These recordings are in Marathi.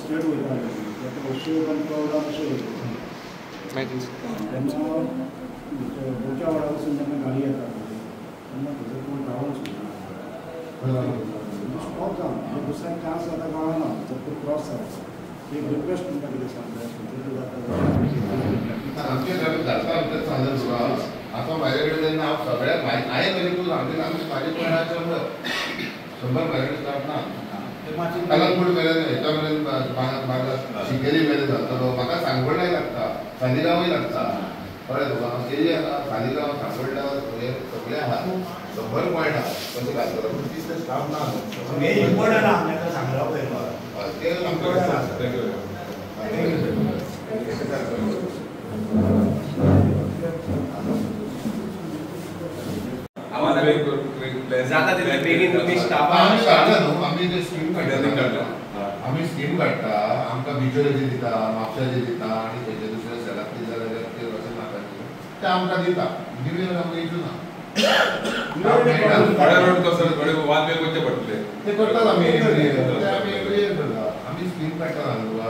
स्टेट वयता अशें प्रोग्राम अशें तेन्ना गोंयच्या वाडा वचून जेन्ना गाडी येता तेन्ना थंय कोण रावूंक सोदना स्टॉप जावन म्हणजे दुसऱ्यांक चान्स जाता कळना फक्त क्रॉस जाता एक रिक्वेस्ट तुमकां कितें सांगता आमचे जाता आता माझ्याकडे जेन्ना हांव सगळ्याक हांवें तरी तूं सांगता आमचे म्हाजे कोणाचे 100 पॅरेंट्स स्टाफ ना कलंगूट मेरेन हेच्या मेरेन म्हाका शिकेरी मेरेन जातलो म्हाका सांगोळडाय लागता सालिगांवूय लागता कळ्ळें तुका एरिया सालिगांव सांगोळडा हे सगळे आहा 100 पॉयंट आहा कशें घालतलो पूण तितले स्टाफ ना ते आम्ही जे स्कीम आम्ही स्कीम काढता आमकां बिचोरेची दिता म्हापशाची दिता आनी खंयचे दुसरे शहरात कितें जाल्यार ते वचून नाकाची ते आमकां दिता न्यू इयर आमकां इशू ना ते करतात आमी एवरी इयर करता आमी स्कीम काडटा तुका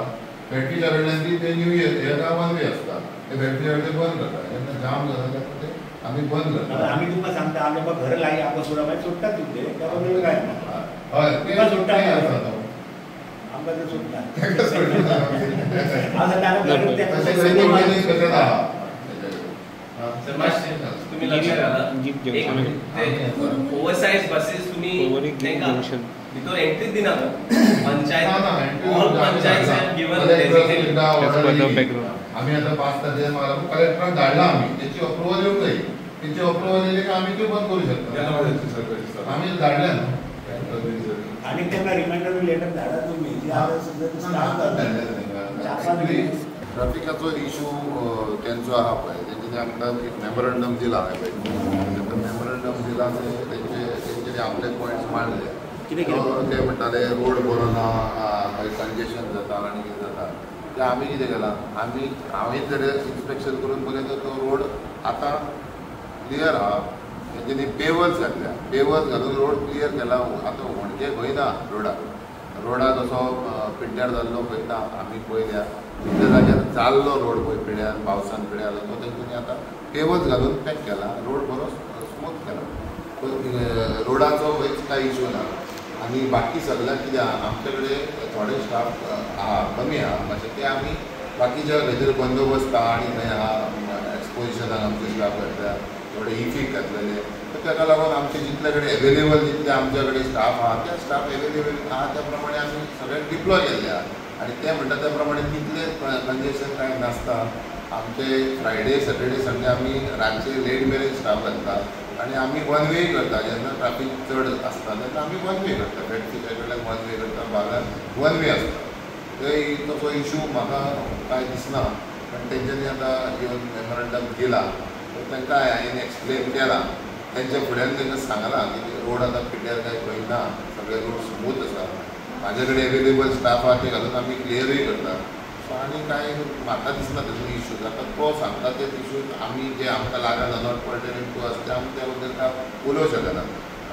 फॅक्टरीच्या कडल्यान ती ते न्यू इयर हेका 1 वे आसता ते फॅक्टरीच्या कडे बंद करता जेन्ना जाम जाता ते आमी बंद करता आमी तुमकां सांगता आमी बाबा घर लागीं आमकां सोडा मागीर सोडटात तुमचे तेका वेळ काय हय तुमकां सोडटा आसा तो आमकां ते सोडटा तेका सोडटा आज ताणें तशें करून कशें आहा तुम्ही लक्षात घाला ओव्हरसाइज बसेस तुम्ही भितर एंट्री दिना panchayat all panchayat have given designated आम्ही आता 5 तारखेला मला कलेक्टराक धाडला आम्ही त्याची अप्रूव्हल येऊन जाईल त्याची अप्रूव्हल येयली की आम्ही ते बंद करू शकतो आम्ही धाडले ना आणि त्यांना रिमाइंडर लेटर धाडा तुम्ही जी आता सध्या ट्रॅफिकाचो इशू त्यांचो आहा पळय तेंच्यानी आमकां एक मेमोरंडम दिला हांवें पळय मेमोरंडम दिला तेंच्यानी आपले पॉयंट्स मांडले ते म्हणटाले रोड बरो ना मागीर कंजेशन जाता आनी कितें जाता ते आमी कितें केलां हांवें जर इन्स्पेक्शन करून पळयलें तर तो रोड आतां क्लियर आहा तेंच्यांनी पेवर्स घातल्या पेवर्स घालून रोड क्लियर केला आतां म्हणजे खंय ना रोडाक असो पिड्ड्यार जाल्लो पळयता आमी पळयल्या त्या जाग्यार जाल्लो रोड पळय पिड्यार पावसान पिड्यार जालो तो तेंच्यांनी आतां पेवर्स घालून पॅक केला रोड बरो स्मूथ केला रोडाचो कांय इशू ना आनी बाकी सगळ्यांक कितें आहा आमचे कडेन थोडे स्टाफ आहा कमी आहा मातशें ते आमी बाकीच्या खंयतरी बंदोबस्त आहा आनी खंय आहा एक्सपोजिशनाक आमचे स्टाफ घातल्या थोडे इफीक घातलेले तर ताका लागून आमचे जितले कडेन एवेलेबल जितले आमच्या कडेन स्टाफ आहा ते स्टाफ एवेलेबल आहा त्या प्रमाणे आमी सगळ्यांक डिप्लॉय केल्ले आहा आनी ते म्हणटा त्या प्रमाणे तितले कंजेशन कांय नासता आमचे फ्रायडे सॅटर्डे संडे आमी रातचे लेट मेरेन स्टाफ घालता आनी आमी 1 वे करता जेन्ना ट्राफीक चड आसता तेन्ना आमी 1 वे करता फॅक्टरीच्या कडल्यान 1 वे करता भागात 1 वे आसता थंय तसो इशू म्हाका कांय दिसना पण तेंच्यांनी आतां येवन मेमोरंडम दिला तांकां हांवें एक्सप्लेन केला तेंच्या फुड्यान तांकां सांगलां की रोड आतां पिड्ड्यार काय खंय ना सगळे रोड स्मूथ आसा म्हाजे कडेन एवेलेबल स्टाफ आहा ते घालून आमी क्लियरूय करता सो आनी कांय म्हाका दिसना तेजो इशू आतां तो सांगता ते इशू आमी जे आमकां लागना नॉट पर्टेनिंग टू अस ते आमी त्या बद्दल काय उलोवंक शकना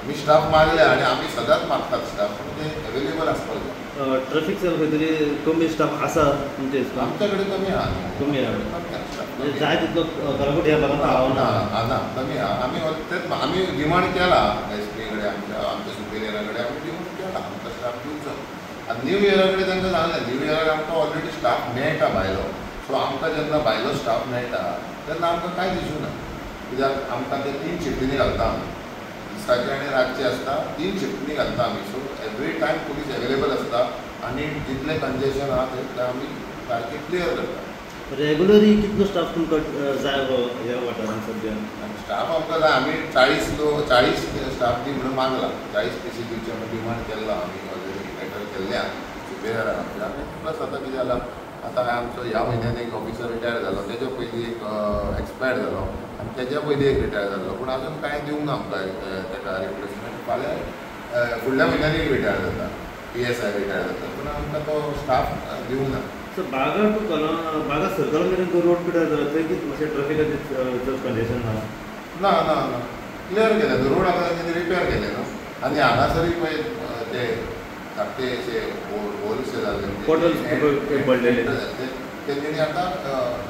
आमी स्टाफ मागले आनी आमी सदांच मागतात स्टाफ पूण ते एवेलेबल आसपाक जाय ट्रॅफिक सेल खंय तरी कमी स्टाफ आसा तुमचे हिसपान आमच्या कडेन कमी आहा कमी आहा जाय तितलो कलंगूट ह्या भागांत पावना ना कमी आहा आमी डिमांड केला एसपी कडेन आमच्या सुपेरियरा कडेन आमी डिमांड केला आमकां स्टाफ दिवचो आनी न्यू इयरा कडेन तांकां सांगलें न्यू इयराक आमकां ऑलरेडी स्टाफ मेळटा भायलो सो आमकां जेन्ना भायलो स्टाफ मेळटा तेन्ना आमकां कांयच इशू ना कित्याक आमकां ते 3 शिफ्टींनी घालता आमी दिसाचे आनी रातचे आसता 3 शिफ्टींनी घालता आमी so every time police available आसता आनी जितलें कंजेशन आहा तितलें आमी सारकें क्लियर करता रेगुलरी कितलो स्टाफ तुमकां जाय ह्या वाठारांत सद्या स्टाफ आमकां जाय आमी 40 स्टाफ दी म्हणून मागला 40 पीसी दिवचे म्हणून डिमांड केला आमी ऑलरेडी लेटर केल्ल्या सुपेरियराक आमच्या प्लस आतां कितें जालां आतां आमचो ह्या म्हयन्यान एक ऑफिसर रिटायर जालो तेज्या पयलीं एक एक्सपायर जालो आनी तेज्या पयलीं एक रिटायर जालो पूण आजून कांय दिवंक ना आमकां ताका रिप्लेसमेंट फाल्यां फुडल्या म्हयन्यान रिटायर जाता PSI रिटायर जाता पूण आमकां तो स्टाफ दिवंक ना सो बागा टू बागा सर्कल मेरेन तो रोड पिड्यार जालो थंय कितें मातशें ट्रॅफिकाचें चड कंजेशन ना ना क्लियर केलें तो रोड आतां तेंच्यांनी रिपेर केले न्हू आनी हांगासरूय पळय ते धाकटे असे होलसे जाले पोर्टल्स पडलेले तेंच्यांनी आतां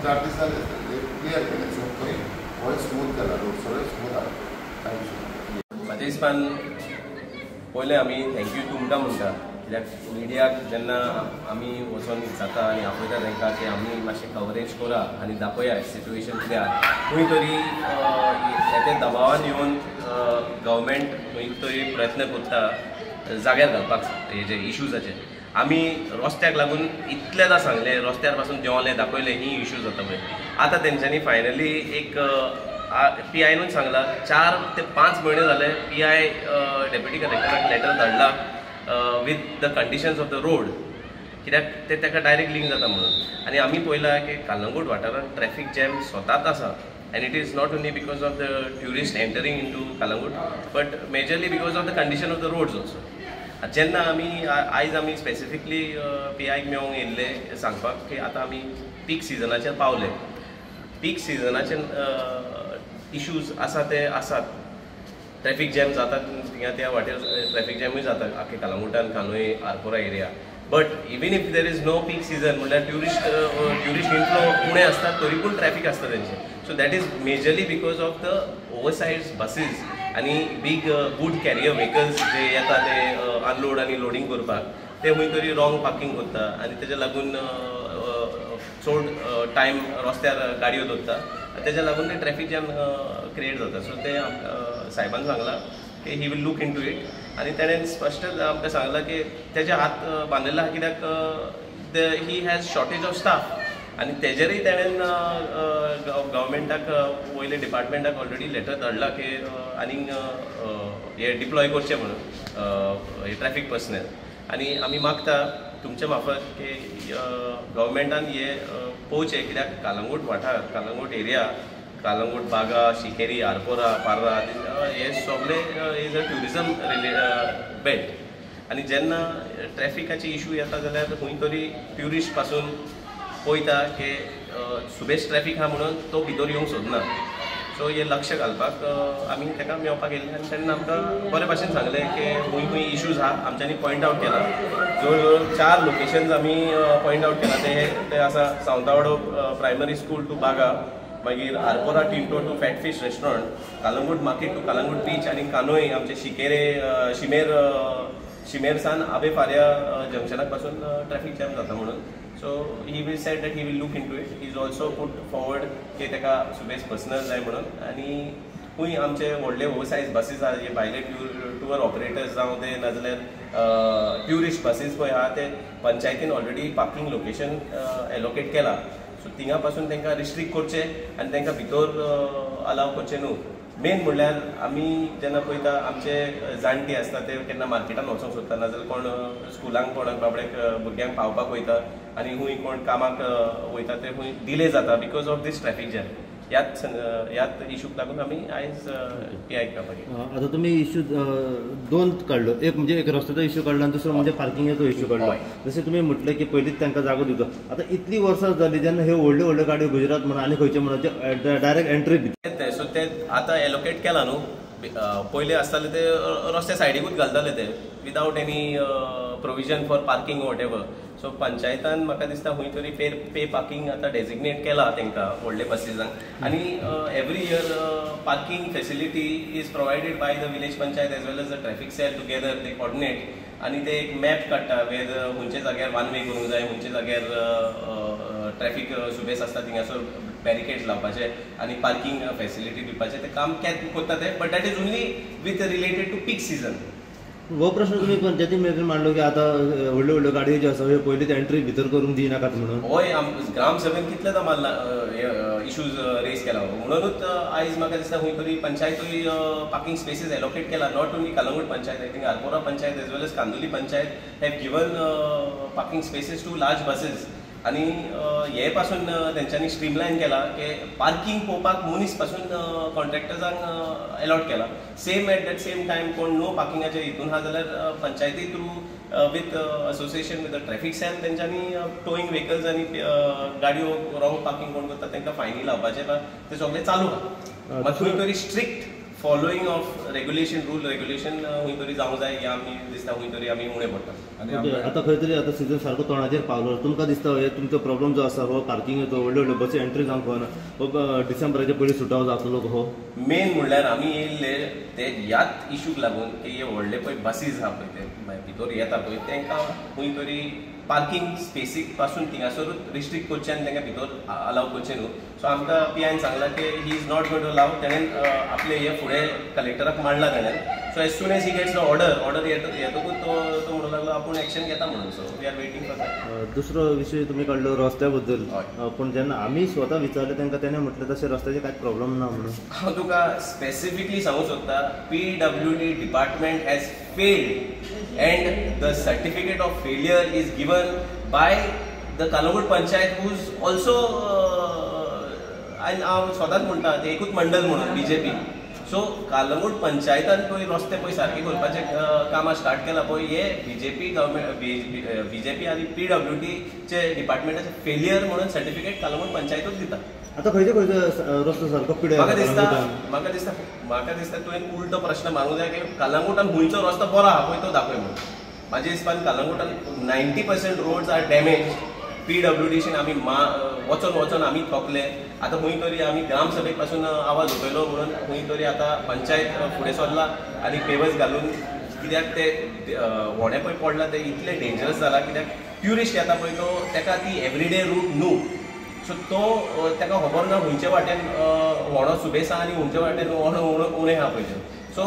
4 दीस जाले ते क्लियर केले. सो खंय हो स्मूथ जाला, रोड सगळे स्मूथ आहा. कांय विशय ना. म्हाज्या हिसपान पयलें आमी थँक्यू तुमकां म्हणटा, कित्याक मिडियाक जेन्ना आमी वचून जाता आनी आपयता तांकां की आमी मातशें कवरेज करा आनी दाखया सिट्युएशन कितें आसा. खंय तरी ते दबावान येवन गव्हर्मेंट खंय तरी प्रयत्न करता जाग्यार घालपाक हेजे इश्यूजाचे. आमी रस्त्याक लागून इतलेदां सांगलें, रस्त्यार पासून देंवलें दाखयलें ही इश्यू जाता पळय. आतां तेंच्यांनी फायनली एक PI सांगला 4 ते 5 म्हयने जाले PI डेप्युटी कलेक्टराक लेटर धाडला with the conditions of the road, कित्याक ते ताका डायरेक्ट लिंक जाता म्हणून. आनी आमी पळयलां की कलंगूट वाठारांत ट्रॅफीक जॅम स्वतात आसा. And it is not only because of the tourists entering into Kalangut, but majorly because of the condition of the roads also. जेन्ना आमी आयज आमी स्पेसिफिकली PIक मेळोंक येयल्ले सांगपाक की आतां आमी पीक सिजनाचेर पावले. पीक सिजनाचे इश्यूज आसा ते आसात. ट्रॅफीक जॅम जातात थिंगा त्या वाटेर ट्रॅफीक जॅमूय जाता आख्खे कलंगुटान, कानोय, Arpora area. But even if there is no peak season म्हणल्यार ट्युरिस्ट इन्फ्लो उणें आसता तरी पूण ट्रॅफीक आसता तेंचे. So that is majorly because of the oversize buses आनी बीग गूड कॅरियर व्हेकल्स जे येता ते अनलोड आनी लोडिंग करपाक, ते खंय तरी रॉंग पार्किंग करता आनी तेज्या लागून चड टायम रस्त्यार गाडयो दवरता. तेज्या लागून ते ट्रॅफीक जॅम क्रिएट जाता. सो ते साहेबान सांगलां की he will look into it. आनी ताणें स्पश्ट आमकां सांगलां की तेजे हात बांदिल्ले आहा, कित्याक he has shortage of staff. आनी तेजेरूय ताणें गव्हर्मेंटाक वयले डिपार्टमेंटाक ऑलरेडी लेटर धाडला की आनीक हे डिप्लॉय करचें म्हणून ट्रॅफीक पर्सनल. आनी आमी मागता तुमचे मार्फत की गव्हर्मेंटान हे पळोवचें, कित्याक कलंगूट वाठार, कलंगूट एरिया, कलंगूट, बागा, शिकेरी, आरपोरा, पार्रा हे सगळे इज अ ट्युरिजम बेल्ट. आनी जेन्ना ट्रॅफिकाचे इश्यू येता जाल्यार खंय तरी ट्युरिस्ट पासून पळयता की सुबेज ट्रॅफीक आहा म्हणून तो भितर येवंक सोदना. सो हे लक्ष घालपाक आमी ताका मेळपाक येयल्ले आनी तेन्ना आमकां बरे भाशेन सांगलें की खंय खंय इश्यूज आहा. आमच्यांनी पॉयंट आवट केला, जवळ जवळ 4 लोकेशन्स आमी पॉयंट आवट केला. ते आसा सावंतावाडो प्रायमरी स्कूल टू बागा, मागीर Arpora Tinto to Fat Fish restaurant, Calangute market to Calangute beach आनी कानोय आमचे शिमेर सान आबे फार्या जंक्शनाक पासून ट्रॅफीक जॅम जाता म्हणून. So he will said that he will look into it. He is also put forward की ताका सुबेज पर्सनल जाय म्हणून. आनी खंय आमचे व्हडले ओवरसायज बसीस आहा, जे भायले टूर ऑपरेटर्स जावं ते नाजाल्यार ट्युरिस्ट बसीस पळय आहा, ते पंचायतीन ऑलरेडी पार्किंग लोकेशन एलोकेट केला. सो थिंगा पासून तांकां रिस्ट्रिक्ट करचें आनी तांकां भितर अलाव करचें न्हू. मेन म्हणल्यार आमी जेन्ना पळयता आमचे जाणटे आसता ते केन्ना मार्केटान वचोंक सोदता, नाजाल्यार कोण स्कुलांक कोणाक बाबड्याक भुरग्यांक पावपाक वयता आनी खंय कोण कामाक वयता ते खंय डिले जाता because of this traffic jam. ह्याच इश्यूक लागून आमी आयज PIक मेळपाक. आता तुम्ही इश्यू 2 काढलो, एक म्हणजे एक रस्त्याचो इश्यू काढलो आणि दुसरो म्हणजे पार्किंगाचो इश्यू काढलो. जसे तुम्ही म्हटले की पयलींच तांकां जागो दिवचो. आता इतली वर्सां जाली जेन्ना ह्यो व्हडल्यो व्हडल्यो गाडयो गुजरात म्हणून आनी खंयचे म्हणून डायरेक्ट एंट्री दिता. सो ते आतां एलोकेट केला न्हू. पयलीं आसताले ते रस्त्या सायडीकूच घालताले ते without any provision for parking whatever. So पंचायतान म्हाका दिसता खंय तरी पे पार्किंग आतां डेजिग्नेट केला तांकां व्हडले बसीसांक. आनी every year parking facility is provided by the village panchayat as well as the traffic cell together. They coordinate आनी ते एक मॅप काडटा वेर खंयच्या जाग्यार 1 वे करूंक जाय, खंयच्या जाग्यार ट्रॅफीक सुबेज आसता थिंगासर बॅरिकेड्स लावपाचे आनी पार्किंग फेसिलिटी दिवपाचें ते काम करता ते. But that is only with related to peak season. हो प्रश्न तुम्ही पंचायती मेळून मांडलो की आता व्हडल्यो व्हडल्यो गाडयो ज्यो आसा पयलींच एंट्री भितर करूंक दिनाकात म्हणून. होय, ग्राम सभेन कितलेदा मारला इश्यूज रेज केला. म्हणूनच आयज म्हाका दिसता खंय तरी पंचायतूय पार्किंग स्पेसीस एलोकेट केला. Not only Calangute panchayat, I think Arpora panchayat as well as Candolim panchayat have given parking spaces to large buses. आनी हे पासून तेंच्यांनी स्ट्रीमलायन केला की पार्किंग पळोवपाक मनीस पासून कॉन्ट्रॅक्टर्सांक अलॉट केला. Same at that same time कोण नो पार्किंगाचे हितून आहा जाल्यार पंचायती through with association with the traffic cell तेंच्यांनी टोईंग व्हेकल्स आनी गाडयो रॉंग पार्किंग कोण करता तांकां फायनी लावपाचे ते सगळें चालू आहा. खंय तरी strict following of regulation rule regulation खंय तरी जावंक जाय हे आमी दिसता खंय तरी आमी उणे पडटा. आता खंय तरी आता सीजन सारको तोंडाचेर पावलो. तुमकां दिसता हे तुमचो प्रॉब्लम जो आसा हो पार्किंग येतो व्हडल्यो व्हडल्यो बसी एंट्री जावंक पावना हो डिसेंबराच्या पयलीं सुटावो जातलो हो? मेन म्हणल्यार आमी येयल्ले ते ह्याच इशूक लागून की हे व्हडले पळय बसीज आहा पळय ते भितर येता पळय तांकां खंय तरी पार्किंग स्पेसीक पासून थिंगासरूच रिस्ट्रिक्ट करचें आनी तांकां भितर अलाव करचें न्हू. सो आमकां PIन सांगलां की he is not going to allow. ताणें आपले हे फुडें कलेक्टराक मांडला ताणें. So as soon as he gets the order येतकूच तो म्हणूंक लागलो आपूण एक्शन घेता म्हणून. So we are waiting for that. दुसरो विशय तुमी काडलो रस्त्या बद्दल. पूण जेन्ना आमी स्वता विचारलें तांकां तेणें म्हटलें तशें रस्त्याचें कांयच प्रॉब्लम ना म्हणून. हांव तुका स्पेसिफिकली सांगूंक सोदतां PWD department has failed and the certificate of failure is given by the Kalangut Panchayat who is also हांव स्वताच म्हणटा ते एकूच मंडल म्हणून BJP. सो कालंगूट पंचायतान पळय रस्ते पळय सारके करपाचे कामां स्टार्ट केला पळय हे BJP गव्हर्मेंट BJP आनी PWD चे डिपार्टमेंटाचे फेलियर म्हणून सर्टिफिकेट कालंगूट पंचायतूच दिता. आता खंयचे रस्तो सारको पिड्यार म्हाका दिसता तुवें उलटो प्रश्न मारूंक जाय की कालंगूटान खंयचो रस्तो बरो आहा पळय तो दाखय म्हणून. म्हाज्या हिसपान कालंगूटान 90% रोड्स आर डॅमेज. PWDशीन आमी वचोन आमी थकले. आतां खंय तरी आमी ग्रामसभेक पासून आवाज उठयलो म्हणून खंय तरी आतां पंचायत फुडें सरला आनी पेवर्स घालून कित्याक ते व्हडें पळय पडला ते इतले डेंजरस जाला कित्याक ट्युरिस्ट येता पळय तो ताका ती एवरीडे रूट न्हू. सो तो ताका खबर ना खंयचे वाटेन व्हडो सुबेस आहा आनी खंयचे वाटेन उणें आहा पळय. सो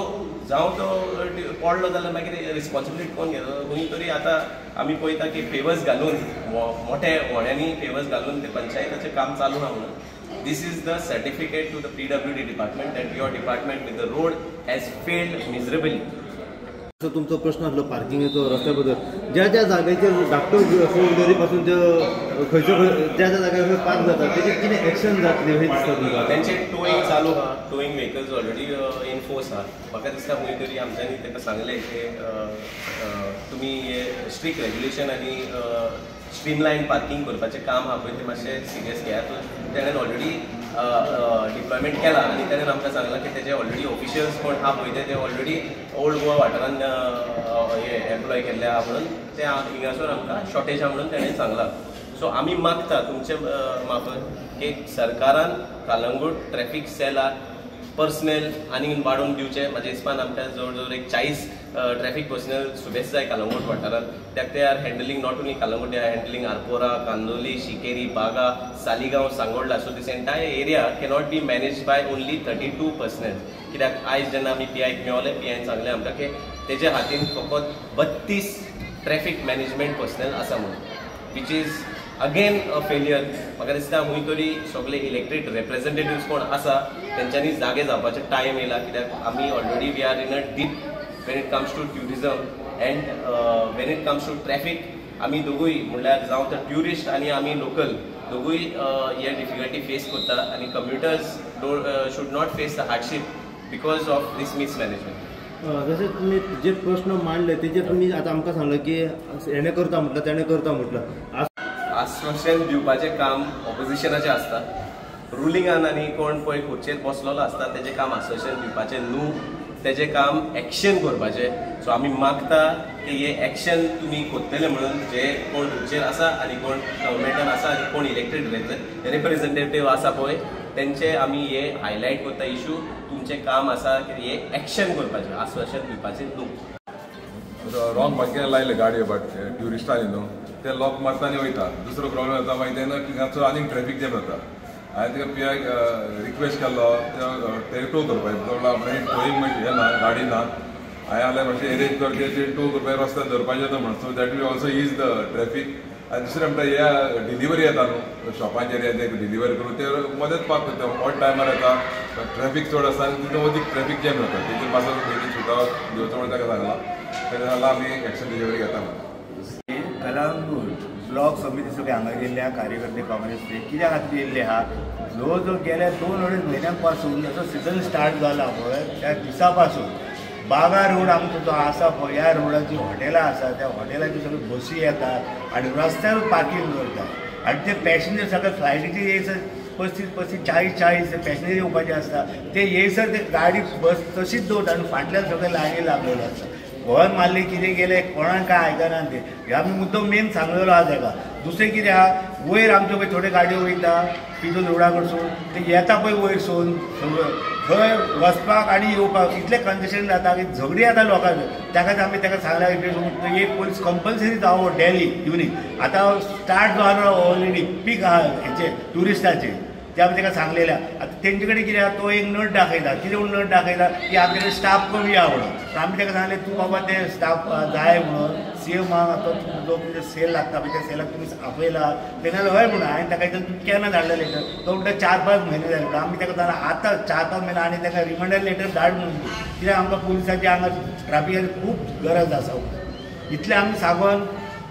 जावं तो पडलो जाल्यार मागीर रिस्पॉन्सिबिलिटी कोण घेता. खंय तरी आतां आमी पळयता की पेवर्स घालून मोठे व्हड्यांनी पेवर्स घालून ते पंचायताचें काम चालू आहा म्हणून. This is the certificate to the PWD department that your department with the road has failed miserably. So तुमचो प्रश्न आसलो पार्किंगेचो रस्त्या बद्दल. ज्या ज्या जाग्याचेर धाकटो फोर व्हिलरी पासून खंयच्यो ज्या ज्या जाग्यार पार्क जाता तेजेर कितें एक्शन जातली अशें दिसता तुमकां? तेंचे टोईंग चालू आहा. Towing vehicles already in force आहा. म्हाका दिसता खंय तरी आमच्यांनी ताका सांगलें की तुमी हे स्ट्रिक्ट रेग्युलेशन आनी स्ट्रीमलायन पार्किंग करपाचें काम आहा पळय तें मातशें सिरियस घेयात. ताणें ऑलरेडी डिप्लॉयमेंट केला आनी ताणें आमकां सांगलां की तेजे ऑलरेडी ऑफिशियल्स कोण आहा पळय ते ऑलरेडी ओल्ड गोवा वाठारान हे एम्प्लॉय केल्ले आहा म्हणून ते हिंगासर आमकां शॉर्टेज आहा म्हणून ताणें सांगलां. सो आमी मागता तुमचे मार्फत की सरकारान कालंगूट ट्रॅफिक सेलाक पर्सनल आनी वाडोवन दिवचे. म्हाज्या हिसपान आमकां जवळ जवळ एक 40 ट्रॅफिक पर्सनल सुबेज जाय कालंगूट वाठारांत. त्याक ते are handling not only Calangute they are handling Arpora, Candolim, Sinquerim, Baga, Saligao, Sangolda. So this entire area cannot be manage by only 32 personnel. कित्याक आयज जेन्ना आमी PIक मेळ्ळे PIन सांगलें आमकां की तेजे हातीन फकत 32 ट्रॅफिक मॅनेजमेंट पर्सनल आसा म्हणून which is again a failure. म्हाका दिसता खंय तरी सगळे इलेक्टेड रिप्रेझेंटेटिव्स कोण आसा तेंच्यांनी जागे जावपाचे टायम येयला. कित्याक आमी already we are in a deep when it comes to tourism and when it comes to traffic. आमी दोगूय म्हणल्यार जावं तर ट्युरिस्ट आनी आमी लोकल दोगूय हे डिफिकल्टी फेस करता आनी commuters should not face the hardship because of this mismanagement. जशें तुमी जे प्रश्न मांडले तेजेर तुमी आतां आमकां सांगलें की हेणें करता म्हटलं तेणें करता म्हटलं. आश्वासन दिवपाचें काम ऑपोजिशनाचें आसता. रुलिंगान आनी कोण पळय खुर्चेर बसलेलो आसता तेजें काम आश्वासन दिवपाचें न्हू. तेजें काम एक्शन करपाचें. सो आमी मागता की हे एक्शन तुमी कोत्तले म्हणून जे कोण खुर्चेर आसा आनी कोण गव्हर्मेंटान आसा आनी कोण इलेक्टेड रिप्रेझेंटेटिव्ह आसा पळय तेंचे आमी हे हायलायट करता इशू. तुमचें काम आसा की हे एक्शन करपाचें आश्वासन दिवपाचें न्हू. रॉंग मार्केट लायले गाडयो बट ट्युरिस्टांनी न्हू ते लॉक मारता आनी वयता. दुसरो प्रॉब्लेम जाता मागीर तेन्ना तिंगाचो आनीक ट्रॅफिक जॅम जाता. हांवें तिका PIक रिक्वेस्ट केल्लो ते टो करपाचें. आपणें टोईंग म्हणजे हे ना गाडी ना. हांवें आल्या मातशें एरेंज करचे ते टो करपाक रस्त्यार धरपाचें ना म्हणून. So that will also is the traffic. आनी दुसरें म्हणटा हे डिलिव्हरी येता न्हू शॉपांचेर ते डिलिव्हरी करून ते मदेंच पार्क करता. ऑड टायमार येता ट्रॅफिक चड आसता आनी तितून मदीं ट्रॅफिक जॅम जाता. तेजेर मातसो बेगीन सुटाव दिवचो म्हणून ताका सांगलां. तेन्ना जाल्यार आमी एक्शन डिलिव्हरी घेता म्हणून. कलंगूट ब्लॉक समिती सगळे हांगा गेल्ल्या कार्यकर्ते काँग्रेसचे कित्या खातीर येयल्ले आहा जवळ जवळ गेल्या 2-2.5 म्हयन्यां पासून जो सिजन स्टार्ट जाला पळय त्या दिसा पासून बागा रोड आमचो जो आसा पळय ह्या रोडाची हॉटेलां आसा त्या हॉटेलाची सगळ्यो बसी येतात आनी रस्त्यार पार्किंग करतात आनी ते पॅसेंजर सगळे फ्लायटीचे 35 40 पॅसेंजर येवपाचे आसता ते येयसर ते गाडी बस तशीच दवरता आनी फाटल्यान सगळे लायनी लागलेले आसता. गोंय मारले कितें गेले कोणाक काय आयकना ते हे आमी मुद्दम मेन सांगलेलो आहा ताका. दुसरें कितें आहा वयर आमच्यो पळय थोड्यो गाडयो वयता पिजो रोडा कडसून ते येता पळय वयरसून थंय वचपाक आनी येवपाक इतलें कंजेशन जाता की झगडी जाता लोकांक. ताकाच आमी ताका सांगला एक पोलीस कंपल्सरी जावो डेली इवनिंग. आतां स्टार्ट जालो ऑलरेडी पीक आहा हेचे ट्युरिस्टाचे ते आमी ताका सांगलेले. आतां तेंचे कडेन कितें आहा तो एक नट दाखयता कितें म्हूण नट दाखयता की आमचे कडेन स्टाफ कमी आहा म्हणून. आमी ताका सांगलें तूं बाबा ते स्टाफ जाय म्हणून सीएमाक आतां जो कितें सेल लागता पळय त्या सेलाक तुमी आपयला तेन्ना हय म्हणून हांवें ताका तूं केन्ना धाडलें लेटर तो म्हणटा 4-5 म्हयने जाले म्हणून. आमी ताका सांगलें आतां 4-5 म्हयने आनी ताका रिमांडर लेटर धाड म्हणून कित्याक आमकां पुलिसाची हांगा ट्राफिकाची खूब गरज आसा. इतलें आमी सांगून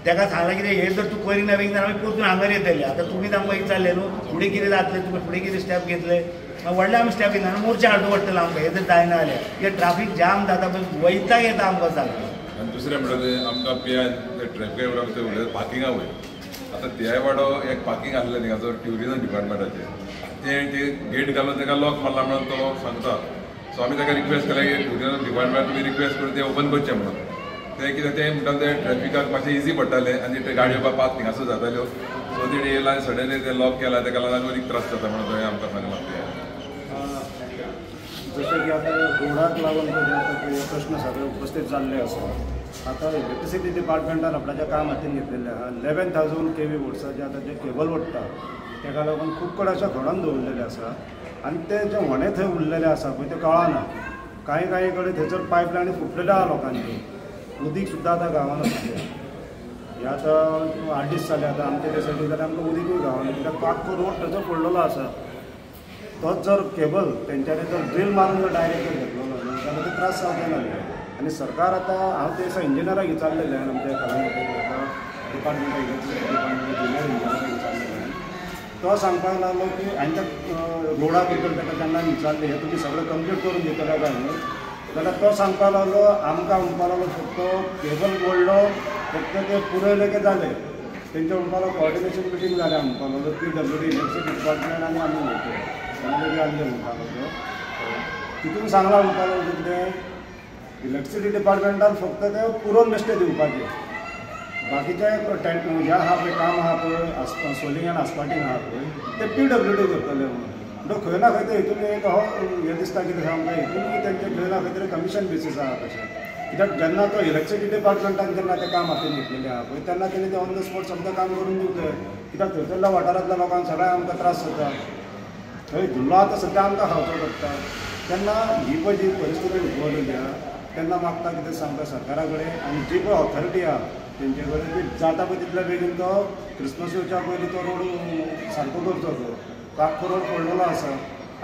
ताका सांगलें कितें हे जर तूं करिना बेगीन आमी परतून हांगर येतले. आतां तुमीच आमकां विचारलें न्हू फुडें कितें जातलें तुमी फुडें कितें स्टेप घेतले व्हडले आमी स्टेप घेतले आनी मोर्चा हाडूं पडटलो आमकां हे जर जायना जाल्यार हे ट्राफीक जाम जाता पळय वयता येता आमकां सारकें. आनी दुसरें म्हणटा तें आमकां पियान ट्रॅफिका वयल्यान ते उलयता पार्किंगा वयर. आतां त्याय वाडो एक पार्किंग आसलें न्ही हाजो ट्युरिजम डिपार्टमेंटाचें ते गेट घालून ताका लॉक मारला म्हणून तो सांगता. सो आमी ताका रिक्वेस्ट केलें की ट्युरिजम डिपार्टमेंट तुमी रिक्वेस्ट करून ते ओपन करचें म्हणून. ते कितें तें म्हणटा तें ट्रॅफिकाक मातशें इजी पडटालें आनी ते गाडयो पास थिंगासो जाताल्यो. सो तेणी येयला आनी सडनली ते लॉक केला ताका लागून आनी अदीक त्रास जाता म्हणून थंय आमकां सांगलें मागता. जसं की आता रोडाक लागून प्रश्न सगळे उपस्थित जाल्ले आसा. आता इलेक्ट्रिसिटी डिपार्टमेंटान आपल्याच्या काम हातीन घेतलेले आहा. 11,000 kV वोल्ट्साचे आता जे केबल ओडटा ताका लागून खूब कडेन अशें घडोवन दवरलेले आसा आनी ते जे व्हणे थंय उरलेले आसा पळय ते कळना. कांय कडेन थंयसर पायपलायनी फुटलेल्यो आहा लोकांनी. उदीक सुद्दां आतां गांवांना सद्या हे आतां 8 दीस जाले आतां आमचे ते सायडीन जाल्यार आमकां उदीकूय गांवांना कित्याक पाक्को रोड थंयसर पडलेलो आसा. तोच जर केबल तेंच्यांनी जर ड्रील मारून जर डायरेक्ट घेतलो जाल्यार ते त्रास जावचे नासले. आनी सरकार आतां हांव ते दिसा इंजिनियराक विचारलेलें आमच्या Calangute department electricity department junior इंजिनियराक विचारलेलें. तो सांगपाक लागलो की हांवें त्या रोडा बद्दल ताका जेन्ना विचारलें हे तुमी सगळें कंप्लीट करून दितले काय न्हू जाल्यार तो सांगपाक लागलो आमकां म्हणपाक लागलो फक्त केबल ओडलो फक्त ते पुरयले की जालें. तेंचे म्हणपाक लागलो कॉर्डिनेशन मिटींग जाल्या म्हणपाक लागलो PWD इलेक्ट्रिसिटी डिपार्टमेंट आनी आमी उलयतले आसले म्हणपाक लागलो. तितून सांगला म्हणपाक लागलो कितें इलेक्ट्रिसिटी डिपार्टमेंटान फक्त ते पुरोवन बेश्टे दिवपाचे. बाकीचे हें आहा पळय काम आहा पळय सोलिंग आनी आस्पाटींग आहा पळय ते PWD करतले म्हणून. म्हणटो खंय ना खंय ते हितून एक हें दिसता कितें आमकां हितून तेंचे खंय ना खंय तरी कमिशन बेसीस आहा तशें. कित्याक जेन्ना तो इलेक्ट्रिसिटी डिपार्टमेंटान जेन्ना तें काम हातीन घेतलेलें आहा पळय तेन्ना तेणी ते ऑन द स्पॉट सगळें काम करून दिवंक जाय. कित्याक थंयसरल्या वाठारांतल्या लोकांक सगळ्यांक आमकां त्रास जाता. थंय धुल्लो आतां सद्या आमकां खावचो पडटा. तेन्ना ही पळय जी परिस्थिती उद्भवलेली आहा तेन्ना मागता कितें सांगता सरकारा कडेन आनी जी पळय ऑथॉरिटी आहा तेंचे कडेन बी जाता पळय तितल्या बेगीन तो क्रिसमस येवच्या पयलीं तो रोड सारको करचो. तो पाक्को रोड पडलेलो आसा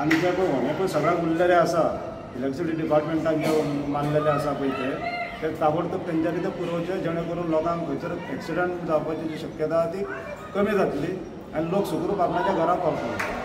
आनी जे पळय व्हणे पळय सगळ्यांक उरलेले आसा इलेक्ट्रिसिटी डिपार्टमेंटान जे मानलेले आसा पळय ते ताबडतोब तेंच्यांनी ते पुरोवचे जेणे करून लोकांक खंयसर एक्सिडंट जावपाची जी शक्यता आहा ती कमी जातली आनी लोक सुखरूप आपणाच्या घरा पावतले.